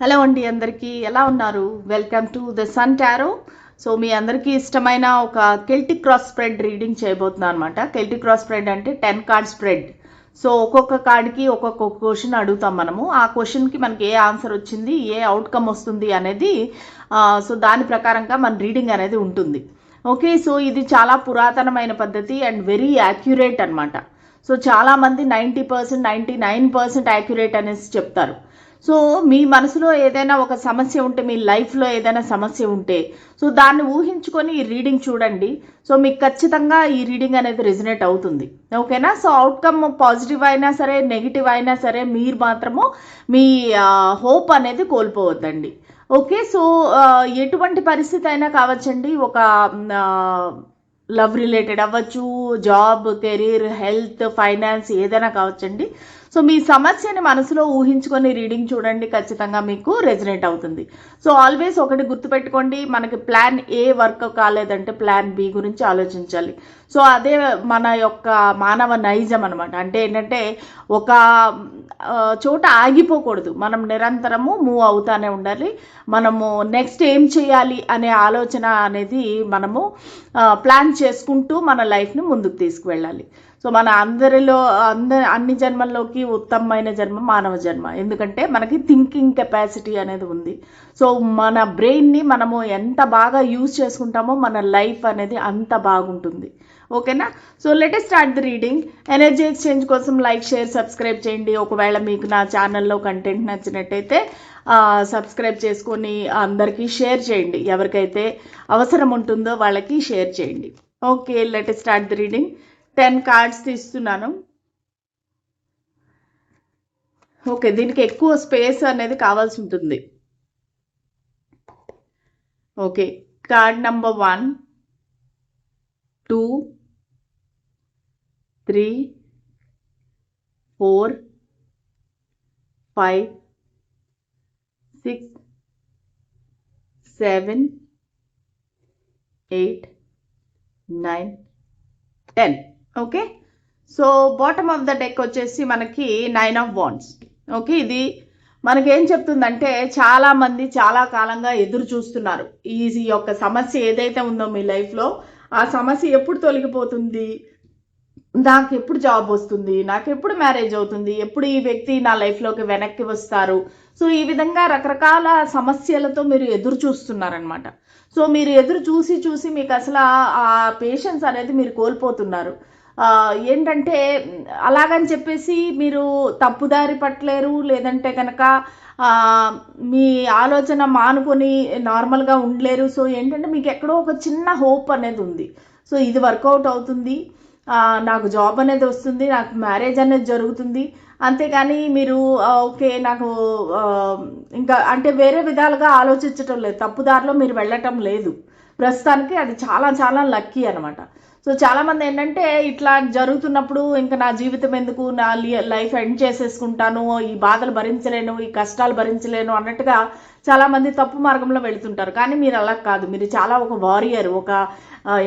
Hello అండి, అందరికీ ఎలా ఉన్నారు? Welcome to the Sun Tarot. So మీ అందరికీ ఇష్టమైన ఒక కెల్టిక్ క్రాస్ స్ప్రెడ్ రీడింగ్ చేయబోతున్నాను అనమాట. కెల్టిక్ క్రాస్ స్ప్రెడ్ అంటే 10 కార్డ్ స్ప్రెడ్. సో ఒక్కొక్క కార్డ్కి ఒక్కొక్క క్వశ్చన్ అడుగుతాం మనము. ఆ క్వశ్చన్కి మనకి ఏ ఆన్సర్ వచ్చింది, ఏ అవుట్కమ్ వస్తుంది అనేది సో దాని ప్రకారంగా మన రీడింగ్ అనేది ఉంటుంది. ఓకే, సో ఇది చాలా పురాతనమైన పద్ధతి అండ్ వెరీ యాక్యురేట్ అనమాట. సో చాలామంది 90%, 99% యాక్యురేట్ అనేసి చెప్తారు. సో మీ మనసులో ఏదైనా ఒక సమస్య ఉంటే, మీ లైఫ్లో ఏదైనా సమస్య ఉంటే, సో దాన్ని ఊహించుకొని ఈ రీడింగ్ చూడండి. సో మీకు ఖచ్చితంగా ఈ రీడింగ్ అనేది రెజినేట్ అవుతుంది. ఓకేనా? సో అవుట్కమ్ పాజిటివ్ అయినా సరే, నెగిటివ్ అయినా సరే, మీరు మాత్రము మీ హోప్ అనేది కోల్పోవద్దండి. ఓకే, సో ఎటువంటి పరిస్థితి అయినా కావచ్చండి. ఒక లవ్ రిలేటెడ్ అవ్వచ్చు, జాబ్, కెరీర్, హెల్త్, ఫైనాన్స్ ఏదైనా కావచ్చండి. సో మీ సమస్యని మనసులో ఊహించుకొని రీడింగ్ చూడండి, ఖచ్చితంగా మీకు రెజనేట్ అవుతుంది. సో ఆల్వేస్ ఒకటి గుర్తుపెట్టుకోండి, మనకి plan A work కాలేదంటే plan B గురించి ఆలోచించాలి. సో అదే మన యొక్క మానవ నైజం అనమాట. అంటే ఏంటంటే ఒక చోట ఆగిపోకూడదు, మనం నిరంతరము మూవ్ అవుతానే ఉండాలి. మనము నెక్స్ట్ ఏం చేయాలి అనే ఆలోచన అనేది మనము ప్లాన్ చేసుకుంటూ మన లైఫ్ని ముందుకు తీసుకువెళ్ళాలి. సో మన అందరిలో అన్ని జన్మల్లోకి ఉత్తమమైన జన్మ మానవ జన్మ. ఎందుకంటే మనకి థింకింగ్ కెపాసిటీ అనేది ఉంది. సో మన బ్రెయిన్ని మనము ఎంత బాగా యూజ్ చేసుకుంటామో మన లైఫ్ అనేది అంత బాగుంటుంది. ఓకేనా? So let us start the reading. Energy exchange కోసం లైక్, షేర్, సబ్స్క్రైబ్ చేయండి. ఒకవేళ మీకు నా ఛానల్లో కంటెంట్ నచ్చినట్టయితే సబ్స్క్రైబ్ చేసుకొని అందరికీ షేర్ చేయండి. ఎవరికైతే అవసరం ఉంటుందో వాళ్ళకి షేర్ చేయండి. Okay, let us start the reading. 10 cards తీస్తున్నాను. ఓకే, దీనికి ఎక్కువ స్పేస్ అనేది కావాల్సి ఉంటుంది. Okay, card number 1, 2, 3, 4, 5, 6, 7, 8, 9, 10. Okay, so bottom of the deck వచ్చేసి మనకి 9 ఆఫ్ వాండ్స్. ఓకే, ఇది మనకేం చెప్తుందంటే చాలామంది చాలా కాలంగా ఎదురు చూస్తున్నారు. ఈ యొక్క సమస్య ఏదైతే ఉందో మీ లైఫ్లో, ఆ సమస్య ఎప్పుడు తొలగిపోతుంది, నాకు ఎప్పుడు జాబ్ వస్తుంది, నాకు ఎప్పుడు మ్యారేజ్ అవుతుంది, ఎప్పుడు ఈ వ్యక్తి నా లైఫ్లోకి వెనక్కి వస్తారు. సో ఈ విధంగా రకరకాల సమస్యలతో మీరు ఎదురు చూస్తున్నారనమాట. సో మీరు ఎదురు చూసి చూసి మీకు అసలు ఆ పేషెన్స్ అనేది మీరు కోల్పోతున్నారు. ఏంటంటే అలాగని చెప్పేసి మీరు తప్పుదారి పట్టలేరు, లేదంటే కనుక మీ ఆలోచన మానుకొని నార్మల్గా ఉండలేరు. సో ఏంటంటే మీకు ఎక్కడో ఒక చిన్న హోప్ అనేది ఉంది. సో ఇది వర్కౌట్ అవుతుంది, నాకు జాబ్ అనేది వస్తుంది, నాకు మ్యారేజ్ అనేది జరుగుతుంది. అంతేగాని మీరు ఓకే నాకు ఇంకా అంటే వేరే విధాలుగా ఆలోచించటం లేదు, తప్పుదారిలో మీరు వెళ్ళటం లేదు ప్రస్తుతానికి. అది చాలా చాలా లక్కీ అనమాట. సో చాలామంది ఏంటంటే ఇట్లా జరుగుతున్నప్పుడు ఇంకా నా జీవితం ఎందుకు, నా లైఫ్ ఎండ్ చేసేసుకుంటాను, ఈ బాధలు భరించలేను, ఈ కష్టాలు భరించలేను అన్నట్టుగా చాలామంది తప్పు మార్గంలో వెళుతుంటారు. కానీ మీరు అలా కాదు, మీరు చాలా ఒక వారియర్, ఒక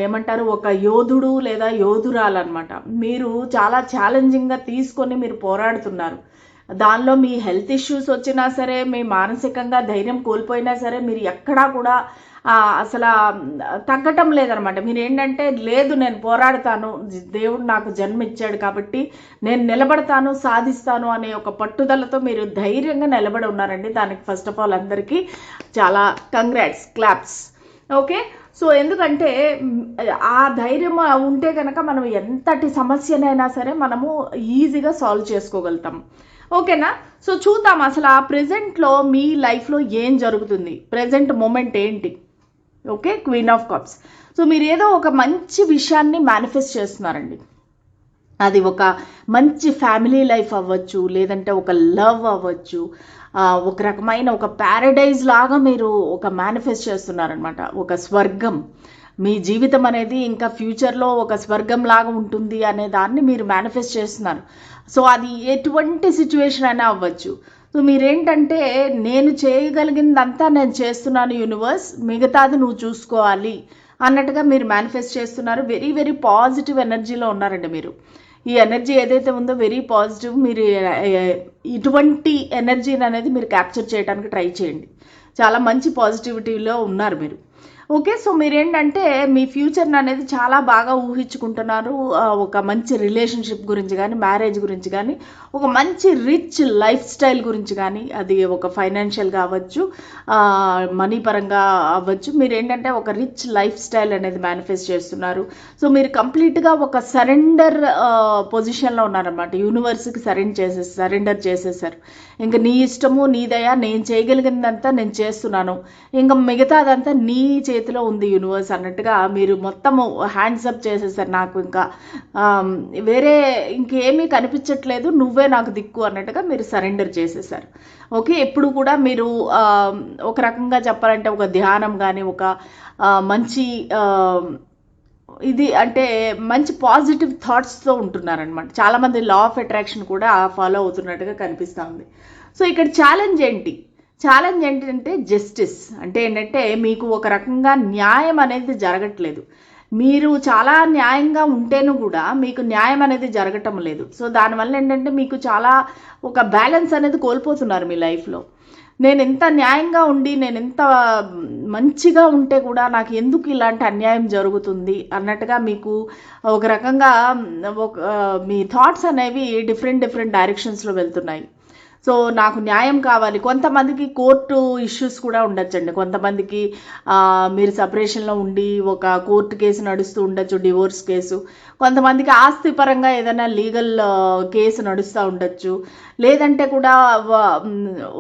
ఏమంటారు, ఒక యోధుడు లేదా యోధురాలన్నమాట. మీరు చాలా ఛాలెంజింగ్గా తీసుకొని మీరు పోరాడుతున్నారు. దానిలో మీ హెల్త్ ఇష్యూస్ వచ్చినా సరే, మీ మానసికంగా ధైర్యం కోల్పోయినా సరే, మీరు ఎక్కడా కూడా అసలు తగ్గటం లేదనమాట. మీరు ఏంటంటే లేదు నేను పోరాడతాను, దేవుడు నాకు జన్మ ఇచ్చాడు కాబట్టి నేను నిలబడతాను, సాధిస్తాను అనే ఒక పట్టుదలతో మీరు ధైర్యంగా నిలబడి ఉన్నారండి. దానికి ఫస్ట్ ఆఫ్ ఆల్ అందరికీ చాలా కంగ్రాట్స్, క్లాప్స్. ఓకే, సో ఎందుకంటే ఆ ధైర్యం ఉంటే కనుక మనం ఎంతటి సమస్యనైనా సరే మనము ఈజీగా సాల్వ్ చేసుకోగలుగుతాం. ఓకేనా? సో చూద్దాం అసలు ఆ ప్రెజెంట్లో మీ లైఫ్లో ఏం జరుగుతుంది, ప్రెజెంట్ మూమెంట్ ఏంటి. Okay, queen of cups. So మీరు ఏదో ఒక మంచి విషయాన్ని మేనిఫెస్ట్ చేస్తున్నారండి. అది ఒక మంచి ఫ్యామిలీ లైఫ్ అవ్వచ్చు, లేదంటే ఒక లవ్ అవ్వచ్చు, ఒక రకమైన ఒక ప్యారడైజ్ లాగా మీరు ఒక మేనిఫెస్ట్ చేస్తున్నారనమాట. ఒక స్వర్గం, మీ జీవితం అనేది ఇంకా ఫ్యూచర్లో ఒక స్వర్గం లాగా ఉంటుంది అనే దాన్ని మీరు మేనిఫెస్ట్ చేస్తున్నారు. సో అది ఎటువంటి సిచ్యువేషన్ అయినా అవ్వచ్చు. సో మీరేంటంటే నేను చేయగలిగిందంతా నేను చేస్తున్నాను యూనివర్స్, మిగతాది నువ్వు చూసుకోవాలి అన్నట్టుగా మీరు మేనిఫెస్ట్ చేస్తున్నారు. వెరీ వెరీ పాజిటివ్ ఎనర్జీలో ఉన్నారండి మీరు. ఈ ఎనర్జీ ఏదైతే ఉందో వెరీ పాజిటివ్. మీరు ఇటువంటి ఎనర్జీని అనేది మీరు క్యాప్చర్ చేయడానికి ట్రై చేయండి. చాలా మంచి పాజిటివిటీలో ఉన్నారు మీరు. ఓకే, సో మీరేంటంటే మీ ఫ్యూచర్ని అనేది చాలా బాగా ఊహించుకుంటున్నారు. ఒక మంచి రిలేషన్షిప్ గురించి కానీ, మ్యారేజ్ గురించి కానీ, ఒక మంచి రిచ్ లైఫ్ స్టైల్ గురించి కానీ, అది ఒక ఫైనాన్షియల్గా అవ్వచ్చు, మనీ పరంగా అవ్వచ్చు. మీరు ఏంటంటే ఒక రిచ్ లైఫ్ స్టైల్ అనేది మేనిఫెస్ట్ చేస్తున్నారు. సో మీరు కంప్లీట్గా ఒక సరెండర్ పొజిషన్లో ఉన్నారన్నమాట. యూనివర్స్కి సరెండర్ చేసేసారు. ఇంకా నీ ఇష్టము, నీ దయ, నేను చేయగలిగినంతా నేను చేస్తున్నాను, ఇంకా మిగతాదంతా నీ చేతిలో ఉంది యూనివర్స్ అన్నట్టుగా మీరు మొత్తము హ్యాండ్స్ అప్ చేసేసారు. నాకు ఇంకా వేరే ఇంకేమీ కనిపించట్లేదు, నువ్వే నాకు దిక్కు అన్నట్టుగా మీరు సరెండర్ చేసేసారు. ఓకే, ఎప్పుడు కూడా మీరు ఒక రకంగా చెప్పాలంటే ఒక ధ్యానం కానీ, ఒక మంచి ఇది అంటే మంచి పాజిటివ్ థాట్స్తో ఉంటున్నారనమాట. చాలామంది లా ఆఫ్ అట్రాక్షన్ కూడా ఫాలో అవుతున్నట్టుగా కనిపిస్తూ ఉంది. సో ఇక్కడ ఛాలెంజ్ ఏంటంటే జస్టిస్. అంటే ఏంటంటే మీకు ఒక రకంగా న్యాయం అనేది జరగట్లేదు. మీరు చాలా న్యాయంగా ఉంటేనూ కూడా మీకు న్యాయం అనేది జరగటం లేదు. సో దానివల్ల ఏంటంటే మీకు చాలా ఒక బ్యాలెన్స్ అనేది కోల్పోతున్నారు మీ లైఫ్లో. నేను ఎంత న్యాయంగా ఉండి, నేను ఎంత మంచిగా ఉంటే కూడా నాకు ఎందుకు ఇలాంటి అన్యాయం జరుగుతుంది అన్నట్టుగా మీకు ఒక రకంగా మీ థాట్స్ అనేవి డిఫరెంట్ డైరెక్షన్స్లో వెళ్తున్నాయి. సో నాకు న్యాయం కావాలి. కొంతమందికి కోర్టు ఇష్యూస్ కూడా ఉండొచ్చండి. కొంతమందికి మీరు సపరేషన్లో ఉండి ఒక కోర్టు కేసు నడుస్తూ ఉండొచ్చు, డివోర్స్ కేసు. కొంతమందికి ఆస్తి పరంగా ఏదైనా లీగల్ కేసు నడుస్తూ ఉండొచ్చు. లేదంటే కూడా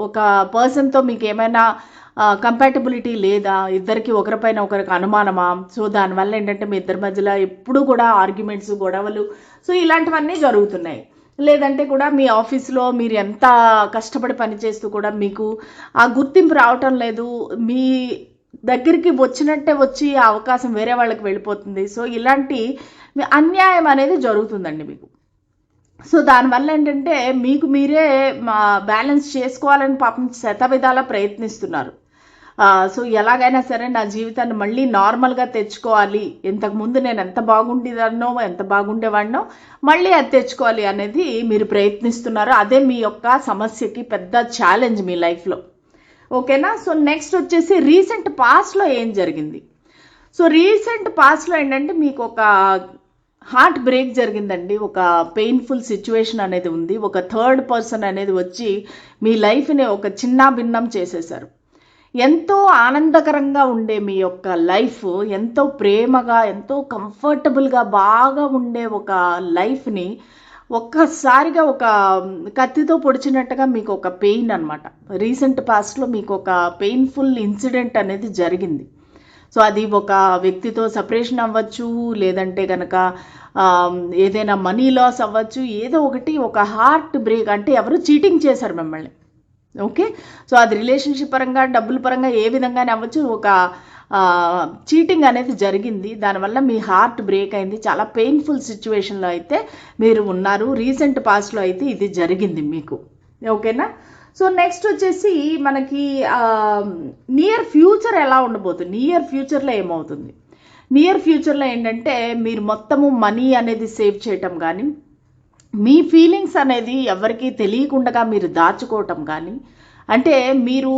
ఒక పర్సన్తో మీకు ఏమైనా కంపాటబిలిటీ లేదా, ఇద్దరికి ఒకరిపైన ఒకరికి అనుమానమా. సో దానివల్ల ఏంటంటే మీ ఇద్దరి మధ్యలో ఎప్పుడు కూడా ఆర్గ్యుమెంట్స్, గొడవలు, సో ఇలాంటివన్నీ జరుగుతున్నాయి. లేదంటే కూడా మీ ఆఫీస్లో మీరు ఎంత కష్టపడి పనిచేస్తూ కూడా మీకు ఆ గుర్తింపు రావటం లేదు. మీ దగ్గరికి వచ్చినట్టే వచ్చి ఆ అవకాశం వేరే వాళ్ళకి వెళ్ళిపోతుంది. సో ఇలాంటి అన్యాయం అనేది జరుగుతుందండి మీకు. సో దానివల్ల ఏంటంటే మీకు మీరే బ్యాలెన్స్ చేసుకోవాలని పాపం శతవిధాలా ప్రయత్నిస్తున్నారు. సో ఎలాగైనా సరే నా జీవితాన్ని మళ్ళీ నార్మల్గా తెచ్చుకోవాలి, ఇంతకుముందు నేను ఎంత బాగుండేదాన్నో, ఎంత బాగుండేవాడినో మళ్ళీ అది తెచ్చుకోవాలి అనేది మీరు ప్రయత్నిస్తున్నారు. అదే మీ యొక్క సమస్యకి పెద్ద ఛాలెంజ్ మీ లైఫ్లో. ఓకేనా. సో నెక్స్ట్ వచ్చేసి రీసెంట్ పాస్ట్లో ఏం జరిగింది. సో రీసెంట్ పాస్ట్లో ఏంటంటే మీకు ఒక హార్ట్ బ్రేక్ జరిగిందండి. ఒక పెయిన్ఫుల్ సిచ్యువేషన్ అనేది ఉంది. ఒక థర్డ్ పర్సన్ అనేది వచ్చి మీ లైఫ్ని ఒక చిన్న భిన్నం చేసేశారు. ఎంతో ఆనందకరంగా ఉండే మీ యొక్క లైఫ్, ఎంతో ప్రేమగా, ఎంతో కంఫర్టబుల్గా బాగా ఉండే ఒక లైఫ్ని ఒక్కసారిగా ఒక కత్తితో పొడిచినట్టుగా మీకు ఒక పెయిన్ అనమాట. రీసెంట్ పాస్ట్లో మీకు ఒక పెయిన్ఫుల్ ఇన్సిడెంట్ అనేది జరిగింది. సో అది ఒక వ్యక్తితో సపరేషన్ అవ్వచ్చు, లేదంటే కనుక ఏదైనా మనీ లాస్ అవ్వచ్చు, ఏదో ఒకటి ఒక హార్ట్ బ్రేక్. అంటే ఎవరు చీటింగ్ చేశారు మిమ్మల్ని. ఓకే, సో అది రిలేషన్షిప్ పరంగా, డబ్బుల పరంగా ఏ విధంగానే అవ్వచ్చు, ఒక చీటింగ్ అనేది జరిగింది. దానివల్ల మీ హార్ట్ బ్రేక్ అయింది. చాలా పెయిన్ఫుల్ సిచ్యువేషన్లో అయితే మీరు ఉన్నారు. రీసెంట్ పాస్ట్లో అయితే ఇది జరిగింది మీకు. ఓకేనా. సో నెక్స్ట్ వచ్చేసి మనకి నియర్ ఫ్యూచర్ ఎలా ఉండబోతుంది, నియర్ ఫ్యూచర్లో ఏమవుతుంది. నియర్ ఫ్యూచర్లో ఏంటంటే మీరు మొత్తము మనీ అనేది సేవ్ చేయటం కానీ, మీ ఫీలింగ్స్ అనేది ఎవరికి తెలియకుండా మీరు దాచుకోవటం కానీ, అంటే మీరు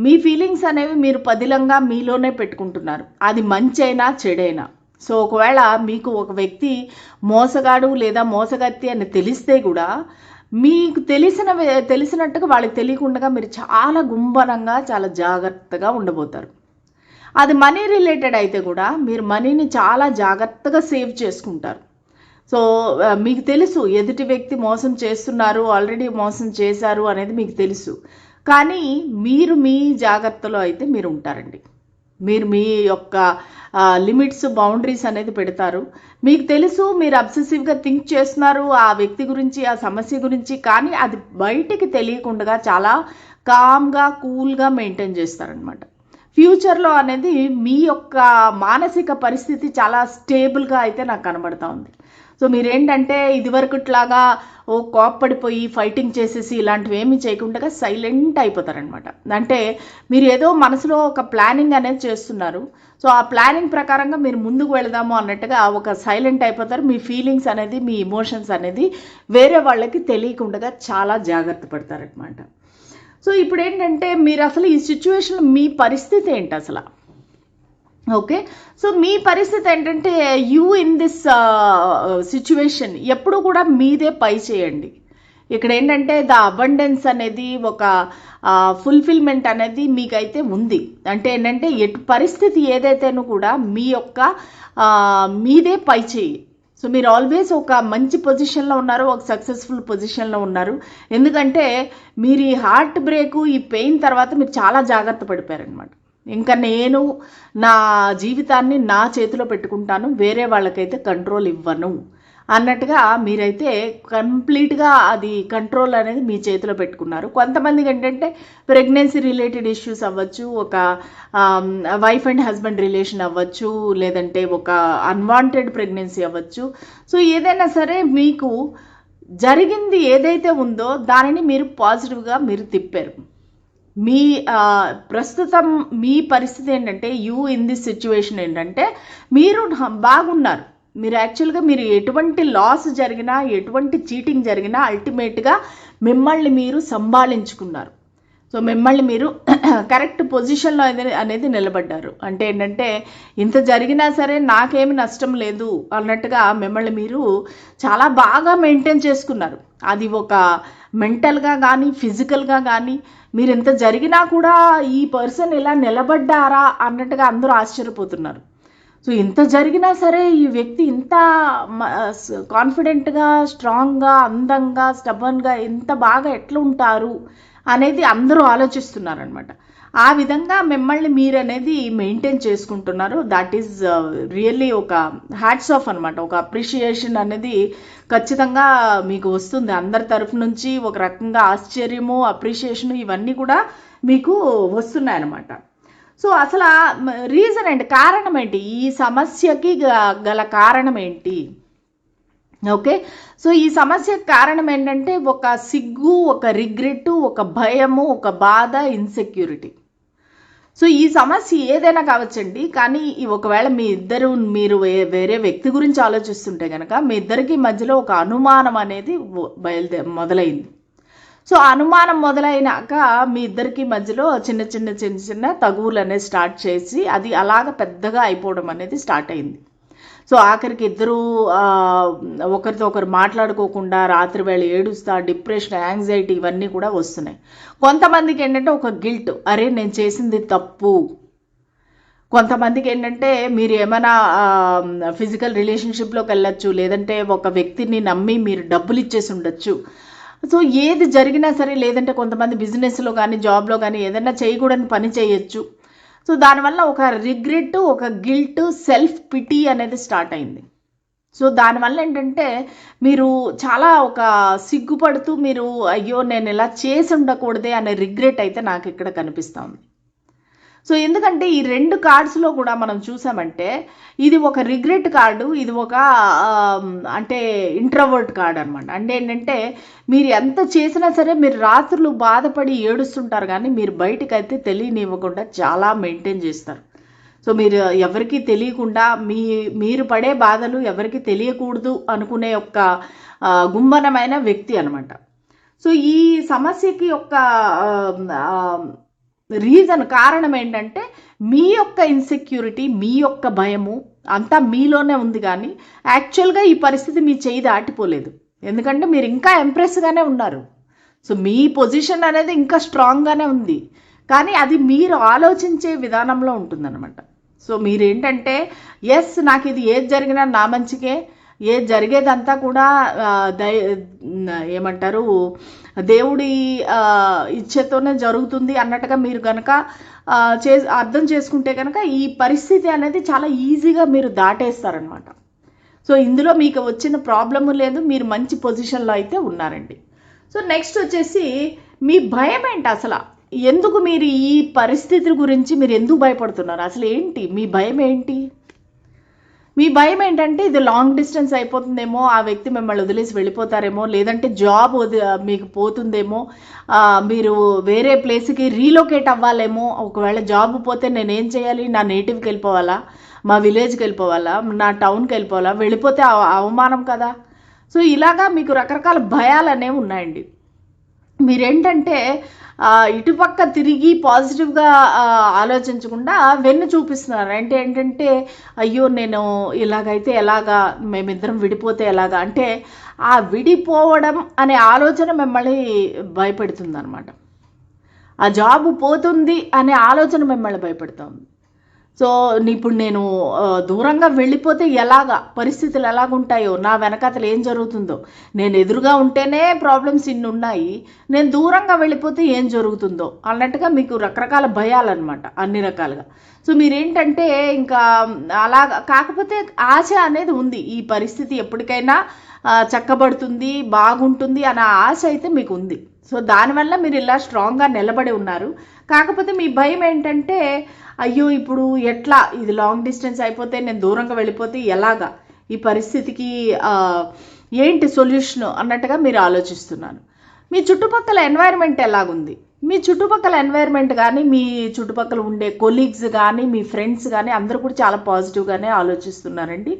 మీ ఫీలింగ్స్ అనేవి మీరు పదిలంగా మీలోనే పెట్టుకుంటున్నారు. అది మంచి అయినా చెడైనా. సో ఒకవేళ మీకు ఒక వ్యక్తి మోసగాడు లేదా మోసగత్తి అని తెలిస్తే కూడా మీకు తెలిసినట్టుగా వాళ్ళకి తెలియకుండా మీరు చాలా గుంభనంగా, చాలా జాగ్రత్తగా ఉండబోతారు. అది మనీ రిలేటెడ్ అయితే కూడా మీరు మనీని చాలా జాగ్రత్తగా సేవ్ చేసుకుంటారు. సో మీకు తెలుసు ఎదుటి వ్యక్తి మోసం చేస్తున్నారు, ఆల్రెడీ మోసం చేశారు అనేది మీకు తెలుసు. కానీ మీరు మీ జాగ్రత్తలో అయితే మీరు ఉంటారండి. మీరు మీ యొక్క లిమిట్స్, బౌండరీస్ అనేది పెడతారు. మీకు తెలుసు మీరు అబ్సెసివ్గా థింక్ చేస్తున్నారు ఆ వ్యక్తి గురించి, ఆ సమస్య గురించి. కానీ అది బయటికి తెలియకుండా చాలా కామ్గా, కూల్గా మెయింటైన్ చేస్తారనమాట. ఫ్యూచర్లో అనేది మీ యొక్క మానసిక పరిస్థితి చాలా స్టేబుల్గా అయితే నాకు కనబడతా ఉంది. సో మీరేంటంటే ఇదివరకుట్లాగా కోప్పడిపోయి ఫైటింగ్ చేసేసి ఇలాంటివి ఏమీ చేయకుండా సైలెంట్ అయిపోతారనమాట. అంటే మీరు ఏదో మనసులో ఒక ప్లానింగ్ అనేది చేస్తున్నారు. సో ఆ ప్లానింగ్ ప్రకారంగా మీరు ముందుకు వెళదాము అన్నట్టుగా ఒక సైలెంట్ అయిపోతారు. మీ ఫీలింగ్స్ అనేది, మీ ఎమోషన్స్ అనేది వేరే వాళ్ళకి తెలియకుండా చాలా జాగ్రత్త పడతారనమాట. సో ఇప్పుడు ఏంటంటే మీరు అసలు ఈ సిచ్యువేషన్లో మీ పరిస్థితి ఏంటి అసలు? ఓకే, సో మీ పరిస్థితి ఏంటంటే యూ ఇన్ దిస్ సిచ్యువేషన్ ఎప్పుడు కూడా మీదే పై చేయండి. ఇక్కడ ఏంటంటే ద అబండెన్స్ అనేది, ఒక ఫుల్ఫిల్మెంట్ అనేది మీకైతే ఉంది. అంటే ఏంటంటే పరిస్థితి ఏదైతేనూ కూడా మీ యొక్క మీదే పై చేయి. సో మీరు ఆల్వేస్ ఒక మంచి పొజిషన్లో ఉన్నారు, ఒక సక్సెస్ఫుల్ పొజిషన్లో ఉన్నారు. ఎందుకంటే మీరు ఈ హార్ట్ బ్రేక్, ఈ పెయిన్ తర్వాత మీరు చాలా జాగ్రత్త పడిపోయారనమాట. ఇంకా నేను నా జీవితాన్ని నా చేతిలో పెట్టుకుంటాను, వేరే వాళ్ళకైతే కంట్రోల్ ఇవ్వను అన్నట్టుగా మీరైతే కంప్లీట్గా అది కంట్రోల్ అనేది మీ చేతిలో పెట్టుకున్నారు. కొంతమందికి ఏంటంటే ప్రెగ్నెన్సీ రిలేటెడ్ ఇష్యూస్ అవ్వచ్చు, ఒక వైఫ్ అండ్ హస్బెండ్ రిలేషన్ అవ్వచ్చు, లేదంటే ఒక అన్వాంటెడ్ ప్రెగ్నెన్సీ అవ్వచ్చు. సో ఏదైనా సరే మీకు జరిగింది ఏదైతే ఉందో దానిని మీరు పాజిటివ్గా మీరు తిప్పారు. మీ ప్రస్తుతం మీ పరిస్థితి ఏంటంటే యూ ఇన్ దిస్ సిచ్యువేషన్ ఏంటంటే మీరు బాగున్నారు. మీరు యాక్చువల్గా మీరు ఎటువంటి లాస్ జరిగినా, ఎటువంటి చీటింగ్ జరిగినా అల్టిమేట్గా మిమ్మల్ని మీరు సంభాళించుకున్నారు. సో మిమ్మల్ని మీరు కరెక్ట్ పొజిషన్లో అనేది నిలబడ్డారు. అంటే ఏంటంటే ఇంత జరిగినా సరే నాకేమి నష్టం లేదు అన్నట్టుగా మిమ్మల్ని మీరు చాలా బాగా మెయింటైన్ చేసుకున్నారు. అది ఒక మెంటల్గా కానీ ఫిజికల్గా కానీ మీరు ఎంత జరిగినా కూడా ఈ పర్సన్ ఇలా నిలబడ్డారా అన్నట్టుగా అందరూ ఆశ్చర్యపోతున్నారు. సో ఇంత జరిగినా సరే ఈ వ్యక్తి ఇంత కాన్ఫిడెంట్గా, స్ట్రాంగ్గా, అందంగా, స్టబన్గా ఎంత బాగా ఎట్లా ఉంటారు అనేది అందరూ ఆలోచిస్తున్నారనమాట. ఆ విధంగా మిమ్మల్ని మీరు అనేది మెయింటైన్ చేసుకుంటున్నారు. దాట్ ఈజ్ రియల్లీ ఒక హ్యాట్స్ ఆఫ్ అనమాట. ఒక అప్రిషియేషన్ అనేది ఖచ్చితంగా మీకు వస్తుంది అందరి తరఫు నుంచి. ఒక రకంగా ఆశ్చర్యము, అప్రిషియేషను ఇవన్నీ కూడా మీకు వస్తున్నాయన్నమాట. సో అసలు రీజన్ ఏంటి, కారణం ఏంటి, ఈ సమస్యకి గల కారణం ఏంటి? ఓకే, సో ఈ సమస్యకు కారణం ఏంటంటే ఒక సిగ్గు, ఒక రిగ్రెట్, ఒక భయము, ఒక బాధ, ఇన్సెక్యూరిటీ. సో ఈ సమస్య ఏదైనా కావచ్చండి. కానీ ఒకవేళ మీరు వేరే వ్యక్తి గురించి ఆలోచిస్తుంటే కనుక మీ ఇద్దరికి మధ్యలో ఒక అనుమానం అనేది మొదలైంది. సో అనుమానం మొదలైనాక మీ ఇద్దరికి మధ్యలో చిన్న చిన్న చిన్న చిన్న తగువులు అనేది స్టార్ట్ చేసి అది అలాగ పెద్దగా అయిపోవడం అనేది స్టార్ట్ అయింది. సో ఆఖరికి ఇద్దరు ఒకరితో ఒకరు మాట్లాడుకోకుండా రాత్రి వేళ ఏడుస్తా, డిప్రెషన్, యాంగ్జైటీ ఇవన్నీ కూడా వస్తున్నాయి. కొంతమందికి ఏంటంటే ఒక గిల్ట్, అరే నేను చేసింది తప్పు. కొంతమందికి ఏంటంటే మీరు ఏమైనా ఫిజికల్ రిలేషన్షిప్లోకి వెళ్ళచ్చు, లేదంటే ఒక వ్యక్తిని నమ్మి మీరు డబ్బులు ఇచ్చేసి ఉండొచ్చు. సో ఏది జరిగినా సరే, లేదంటే కొంతమంది బిజినెస్లో కానీ జాబ్లో కానీ ఏదైనా చేయకూడని పని చేయొచ్చు. సో దానివల్ల ఒక రిగ్రెట్, ఒక గిల్ట్, సెల్ఫ్ పిటీ అనేది స్టార్ట్ అయింది. సో దానివల్ల ఏంటంటే మీరు చాలా ఒక సిగ్గుపడుతూ మీరు అయ్యో నేను ఇలా చేసి ఉండకూడదే అనే రిగ్రెట్ అయితే నాకు ఇక్కడ కనిపిస్తూ ఉంది. సో ఎందుకంటే ఈ రెండు కార్డ్స్లో కూడా మనం చూసామంటే ఇది ఒక రిగ్రెట్ కార్డు, ఇది ఒక అంటే ఇంట్రోవర్ట్ కార్డ్ అనమాట. అంటే ఏంటంటే మీరు ఎంత చేసినా సరే మీరు రాత్రులు బాధపడి ఏడుస్తుంటారు, కానీ మీరు బయటకైతే తెలియనివ్వకుండా చాలా మెయింటైన్ చేస్తారు. సో మీరు ఎవరికి తెలియకుండా మీరు పడే బాధలు ఎవరికి తెలియకూడదు అనుకునే ఒక గుంభనమైన వ్యక్తి అనమాట. సో ఈ సమస్యకి యొక్క కారణం ఏంటంటే మీ యొక్క ఇన్సెక్యూరిటీ, మీ యొక్క భయము అంతా మీలోనే ఉంది. కానీ యాక్చువల్గా ఈ పరిస్థితి మీ చేయి దాటిపోలేదు. ఎందుకంటే మీరు ఇంకా ఎంప్రెస్గానే ఉన్నారు. సో మీ పొజిషన్ అనేది ఇంకా స్ట్రాంగ్గానే ఉంది. కానీ అది మీరు ఆలోచించే విధానంలో ఉంటుందన్నమాట. సో మీరేంటంటే ఎస్ నాకు ఇది ఏది జరిగినా నా మంచికే, ఏది జరిగేదంతా కూడా ఏమంటారు దేవుడి ఇచ్ఛతోనే జరుగుతుంది అన్నట్టుగా మీరు కనుక అర్థం చేసుకుంటే కనుక ఈ పరిస్థితి అనేది చాలా ఈజీగా మీరు దాటేస్తారనమాట. సో ఇందులో మీకు వచ్చిన ప్రాబ్లము లేదు, మీరు మంచి పొజిషన్లో అయితే ఉన్నారండి. సో నెక్స్ట్ వచ్చేసి మీ భయం ఏంటి అసలు? ఎందుకు మీరు ఈ పరిస్థితి గురించి మీరు ఎందుకు భయపడుతున్నారు? అసలు ఏంటి మీ భయం ఏంటి? మీ భయం ఏంటంటే ఇది లాంగ్ డిస్టెన్స్ అయిపోతుందేమో, ఆ వ్యక్తి మిమ్మల్ని వదిలేసి వెళ్ళిపోతారేమో, లేదంటే జాబ్ మీకు పోతుందేమో, మీరు వేరే ప్లేస్కి రీలొకేట్ అవ్వాలేమో. ఒకవేళ జాబ్ పోతే నేనేం చేయాలి? నా నేటివ్కి వెళ్ళిపోవాలా, మా విలేజ్కి వెళ్ళిపోవాలా, నా టౌన్కి వెళ్ళిపోవాలా? వెళ్ళిపోతే అవమానం కదా. సో ఇలాగా మీకు రకరకాల భయాలు అనేవి ఉన్నాయండి. మీరేంటంటే ఇటుపక్క తిరిగి పాజిటివ్గా ఆలోచించకుండా వెన్ను చూపిస్తున్నారు. అంటే ఏంటంటే అయ్యో నేను ఇలాగైతే ఎలాగా, మేమిద్దరం విడిపోతే ఎలాగా, అంటే ఆ విడిపోవడం అనే ఆలోచన మిమ్మల్ని భయపెడుతుంది అనమాట. ఆ జాబ్ పోతుంది అనే ఆలోచన మిమ్మల్ని భయపెడుతుంది. సో ఇప్పుడు నేను దూరంగా వెళ్ళిపోతే ఎలాగా, పరిస్థితులు ఎలాగుంటాయో, నా వెనకాతలు ఏం జరుగుతుందో, నేను ఎదురుగా ఉంటేనే ప్రాబ్లమ్స్ ఇన్ని ఉన్నాయి, నేను దూరంగా వెళ్ళిపోతే ఏం జరుగుతుందో అన్నట్టుగా మీకు రకరకాల భయాలన్నమాట, అన్ని రకాలుగా. సో మీరేంటంటే ఇంకా అలా కాకపోతే ఆశ అనేది ఉంది, ఈ పరిస్థితి ఎప్పటికైనా చక్కబడుతుంది, బాగుంటుంది అనే ఆశ అయితే మీకు ఉంది. సో దానివల్ల మీరు ఇలా స్ట్రాంగ్గా నిలబడి ఉన్నారు. కాకపోతే మీ భయం ఏంటంటే అయ్యో ఇప్పుడు ఎట్లా, ఇది లాంగ్ డిస్టెన్స్ అయిపోతే, నేను దూరంగా వెళ్ళిపోతే ఎలాగా, ఈ పరిస్థితికి ఏంటి సొల్యూషన్ అన్నట్టుగా మీరు ఆలోచిస్తున్నారు. మీ చుట్టుపక్కల ఎన్వైర్న్మెంట్ ఎలాగుంది? మీ చుట్టుపక్కల ఎన్వైర్న్మెంట్ కానీ, మీ చుట్టుపక్కల ఉండే కొలీగ్స్ కానీ, మీ ఫ్రెండ్స్ కానీ అందరూ కూడా చాలా పాజిటివ్గానే ఆలోచిస్తున్నారండి.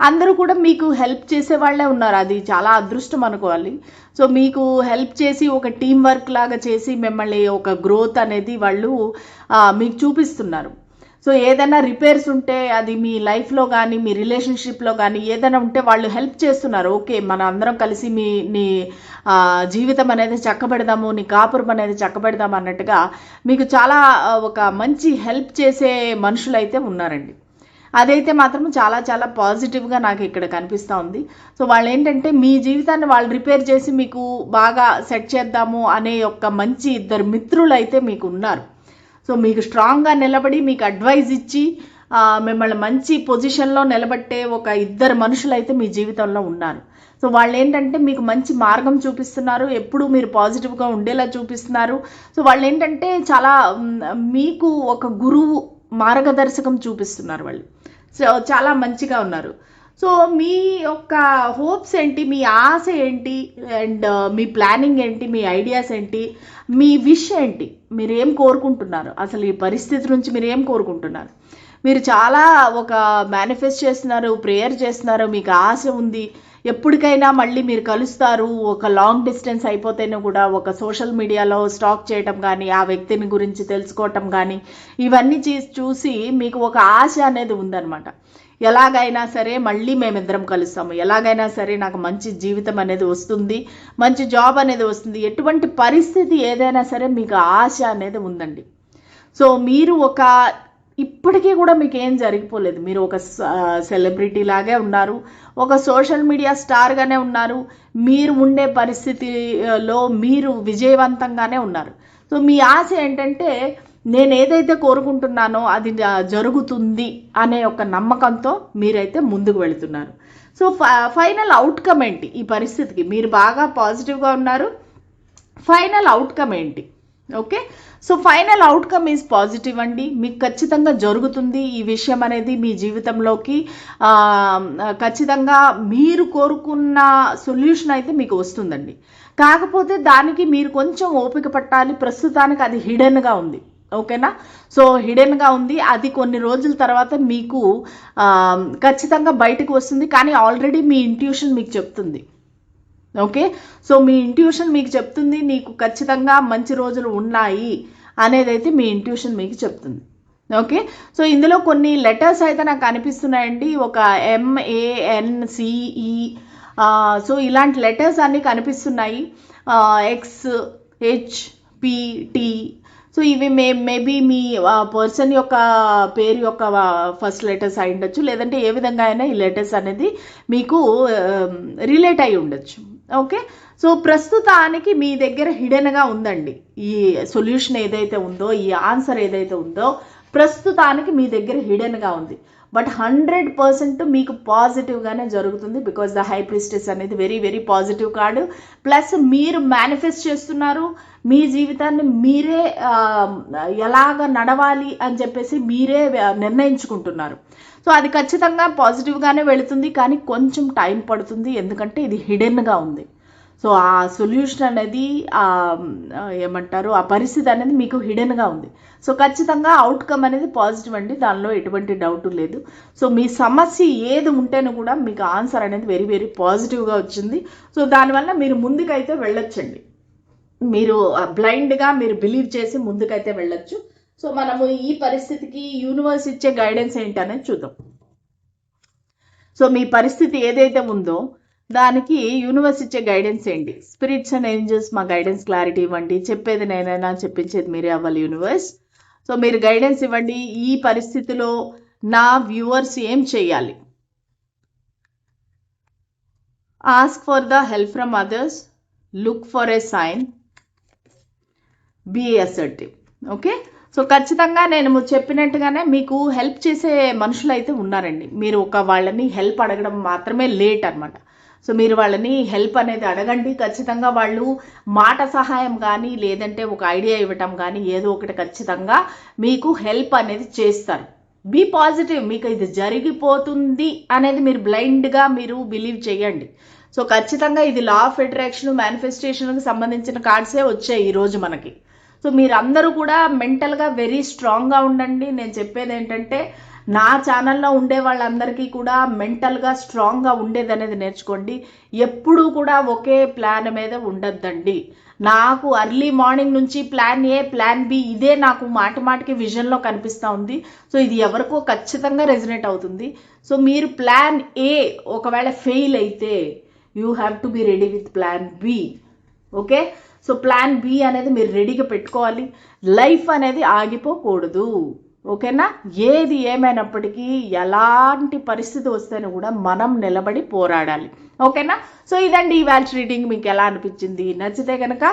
అందరూ కూడా మీకు హెల్ప్ చేసే వాళ్ళే ఉన్నారు. అది చాలా అదృష్టం అనుకోవాలి. సో మీకు హెల్ప్ చేసి ఒక టీం వర్క్ లాగా చేసి మిమ్మల్ని ఒక గ్రోత్ అనేది వాళ్ళు మీకు చూపిస్తున్నారు. సో ఏదైనా రిపేర్స్ ఉంటే అది మీ లైఫ్లో కానీ, మీ రిలేషన్షిప్లో కానీ ఏదైనా ఉంటే వాళ్ళు హెల్ప్ చేస్తున్నారు. ఓకే, మన అందరం కలిసి నీ జీవితం అనేది చక్కబెడదాము, నీ కాపురం అనేది చక్కబెడదాము అన్నట్టుగా మీకు చాలా ఒక మంచి హెల్ప్ చేసే మనుషులు అయితే ఉన్నారండి. అదైతే మాత్రం చాలా చాలా పాజిటివ్గా నాకు ఇక్కడ కనిపిస్తూ ఉంది. సో వాళ్ళు ఏంటంటే మీ జీవితాన్ని వాళ్ళు రిపేర్ చేసి మీకు బాగా సెట్ చేద్దాము అనే ఒక మంచి ఇద్దరు మిత్రులు అయితే మీకు ఉన్నారు. సో మీకు స్ట్రాంగ్గా నిలబడి మీకు అడ్వైజ్ ఇచ్చి మిమ్మల్ని మంచి పొజిషన్లో నిలబట్టే ఒక ఇద్దరు మనుషులు అయితే మీ జీవితంలో ఉన్నారు. సో వాళ్ళు ఏంటంటే మీకు మంచి మార్గం చూపిస్తున్నారు, ఎప్పుడు మీరు పాజిటివ్గా ఉండేలా చూపిస్తున్నారు. సో వాళ్ళు ఏంటంటే చాలా మీకు ఒక గురువు మార్గదర్శకం చూపిస్తున్నారు వాళ్ళు. సో చాలా మంచిగా ఉన్నారు. సో మీ యొక్క హోప్స్ ఏంటి, మీ ఆశ ఏంటి, అండ్ మీ ప్లానింగ్ ఏంటి, మీ ఐడియాస్ ఏంటి, మీ విష్ ఏంటి, మీరు ఏం కోరుకుంటున్నారు, అసలు ఈ పరిస్థితి నుంచి మీరు ఏం కోరుకుంటున్నారు? మీరు చాలా ఒక మేనిఫెస్ట్ చేస్తున్నారు, ప్రేయర్ చేస్తున్నారు, మీకు ఆశ ఉంది, ఎప్పటికైనా మళ్ళీ మీరు కలుస్తారు. ఒక లాంగ్ డిస్టెన్స్ అయిపోతేనే కూడా ఒక సోషల్ మీడియాలో స్టాక్ చేయటం కానీ, ఆ వ్యక్తిని గురించి తెలుసుకోవటం కానీ, ఇవన్నీ చూసి మీకు ఒక ఆశ అనేది ఉందన్నమాట. ఎలాగైనా సరే మళ్ళీ మేమిద్దరం కలుస్తాము, ఎలాగైనా సరే నాకు మంచి జీవితం అనేది వస్తుంది, మంచి జాబ్ అనేది వస్తుంది, ఎటువంటి పరిస్థితి ఏదైనా సరే మీకు ఆశ అనేది ఉందండి. సో మీరు ఒక ఇప్పటికీ కూడా మీకు ఏం జరిగిపోలేదు, మీరు ఒక సెలబ్రిటీ లాగే ఉన్నారు, ఒక సోషల్ మీడియా స్టార్గానే ఉన్నారు, మీరు ఉండే పరిస్థితిలో మీరు విజయవంతంగానే ఉన్నారు. సో మీ ఆశ ఏంటంటే నేను ఏదైతే కోరుకుంటున్నానో అది జరుగుతుంది అనే ఒక నమ్మకంతో మీరైతే ముందుకు వెళుతున్నారు. సో ఫైనల్ అవుట్కమ్ ఏంటి ఈ పరిస్థితికి? మీరు బాగా పాజిటివ్గా ఉన్నారు, ఫైనల్ అవుట్కమ్ ఏంటి? Okay, so final outcome is positive అండి. మీకు ఖచ్చితంగా జరుగుతుంది ఈ విషయం అనేది మీ జీవితంలోకి. ఖచ్చితంగా మీరు కోరుకున్న సొల్యూషన్ అయితే మీకు వస్తుందండి. కాకపోతే దానికి మీరు కొంచెం ఓపిక పట్టాలి. ప్రస్తుతానికి అది హిడెన్గా ఉంది, ఓకేనా? సో హిడెన్గా ఉంది, అది కొన్ని రోజుల తర్వాత మీకు ఖచ్చితంగా బయటకు వస్తుంది. కానీ ఆల్రెడీ మీ ఇంట్యూషన్ మీకు చెప్తుంది, ఓకే? సో మీ ఇంట్యూషన్ మీకు చెప్తుంది నీకు ఖచ్చితంగా మంచి రోజులు ఉన్నాయి అనేది అయితే మీ ఇంట్యూషన్ మీకు చెప్తుంది, ఓకే? సో ఇందులో కొన్ని లెటర్స్ అయితే నాకు కనిపిస్తున్నాయండి, ఒక MANCE, సో ఇలాంటి లెటర్స్ అన్నీ కనిపిస్తున్నాయి, XHPT. సో ఇవి మేబీ మీ పర్సన్ యొక్క పేరు యొక్క ఫస్ట్ లెటర్స్ అయి ఉండొచ్చు, లేదంటే ఏ విధంగా అయినా ఈ లెటర్స్ అనేది మీకు రిలేట్ అయి ఉండొచ్చు, ఓకే? సో ప్రస్తుతానికి మీ దగ్గర హిడెన్గా ఉందండి ఈ సొల్యూషన్ ఏదైతే ఉందో, ఈ ఆన్సర్ ఏదైతే ఉందో ప్రస్తుతానికి మీ దగ్గర హిడెన్గా ఉంది. బట్ 100% మీకు పాజిటివ్గానే జరుగుతుంది. బికాజ్ ద హై ప్రిస్టెస్ అనేది very very positive card. Plus మీరు మేనిఫెస్ట్ చేస్తున్నారు, మీ జీవితాన్ని మీరే ఎలాగ నడవాలి అని చెప్పేసి మీరే నిర్ణయించుకుంటున్నారు. సో అది ఖచ్చితంగా పాజిటివ్గానే వెళుతుంది, కానీ కొంచెం టైం పడుతుంది, ఎందుకంటే ఇది హిడెన్గా ఉంది. సో ఆ సొల్యూషన్ అనేది ఏమంటారు, ఆ పరిస్థితి అనేది మీకు హిడెన్గా ఉంది. సో ఖచ్చితంగా అవుట్కమ్ అనేది పాజిటివ్ అండి, దానిలో ఎటువంటి డౌట్ లేదు. సో మీ సమస్య ఏది ఉంటేనూ కూడా మీకు ఆన్సర్ అనేది వెరీ వెరీ పాజిటివ్గా వచ్చింది. సో దానివల్ల మీరు ముందుకైతే వెళ్ళొచ్చండి, మీరు బ్లైండ్గా మీరు బిలీవ్ చేసి ముందుకైతే వెళ్ళొచ్చు. సో మనము ఈ పరిస్థితికి యూనివర్స్ ఇచ్చే గైడెన్స్ ఏంటనేది చూద్దాం. సో మీ పరిస్థితి ఏదైతే ఉందో దానికి యూనివర్స్ ఇచ్చే గైడెన్స్ ఏంటి? స్పిరిట్స్ అండ్ ఏంజల్స్ మా గైడెన్స్ క్లారిటీ ఇవ్వండి, చెప్పేది నేనైనా చెప్పించేది మీరే అవ్వాలి యూనివర్స్. సో మీరు గైడెన్స్ ఇవ్వండి, ఈ పరిస్థితిలో నా వ్యూవర్స్ ఏం చేయాలి? Ask for the help from others, look for a sign, be assertive. Okay, so ఖచ్చితంగా నేను చెప్పినట్టుగానే మీకు హెల్ప్ చేసే మనుషులు అయితే ఉన్నారండి. మీరు వాళ్ళని హెల్ప్ అడగడం మాత్రమే లేట్ అనమాట. సో మీరు వాళ్ళని హెల్ప్ అనేది అడగండి, ఖచ్చితంగా వాళ్ళు మాట సహాయం కానీ లేదంటే ఒక ఐడియా ఇవ్వటం కానీ ఏదో ఒకటి ఖచ్చితంగా మీకు హెల్ప్ అనేది చేస్తారు. బీ పాజిటివ్, మీకు ఇది జరిగిపోతుంది అనేది మీరు బ్లైండ్గా మీరు బిలీవ్ చేయండి. సో ఖచ్చితంగా ఇది లా ఆఫ్ అట్రాక్షన్ మేనిఫెస్టేషన్కి సంబంధించిన కార్డ్సే వచ్చాయి ఈరోజు మనకి. సో మీరందరూ కూడా మెంటల్గా వెరీ స్ట్రాంగ్గా ఉండండి. నేను చెప్పేది ఏంటంటే నా ఛానల్లో ఉండే వాళ్ళందరికీ కూడా మెంటల్గా స్ట్రాంగ్గా ఉండేది అనేది నేర్చుకోండి. ఎప్పుడూ కూడా ఒకే ప్లాన్ మీద ఉండద్దండి. నాకు అర్లీ మార్నింగ్ నుంచి ప్లాన్ ఏ ప్లాన్ బి ఇదే నాకు మాటికి విజన్లో కనిపిస్తూ ఉంది. సో ఇది ఎవరికో ఖచ్చితంగా రెజనేట్ అవుతుంది. సో మీరు ప్లాన్ ఏ ఒకవేళ ఫెయిల్ అయితే you have to be ready with plan B. Okay, so plan B అనేది మీరు రెడీగా పెట్టుకోవాలి. లైఫ్ అనేది ఆగిపోకూడదు. ఓకేనా, ఏది ఏమైనప్పటికీ ఎలాంటి పరిస్థితి వస్తేనే కూడా మనం నిలబడి పోరాడాలి. ఓకేనా, సో ఇదండి ఇవాళ రీడింగ్. మీకు ఎలా అనిపించింది? నచ్చితే కనుక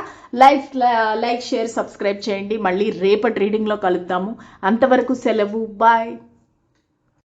లైక్ షేర్ సబ్స్క్రైబ్ చేయండి. మళ్ళీ రేపటి రీడింగ్లో కలుద్దాము. అంతవరకు సెలవు, బాయ్.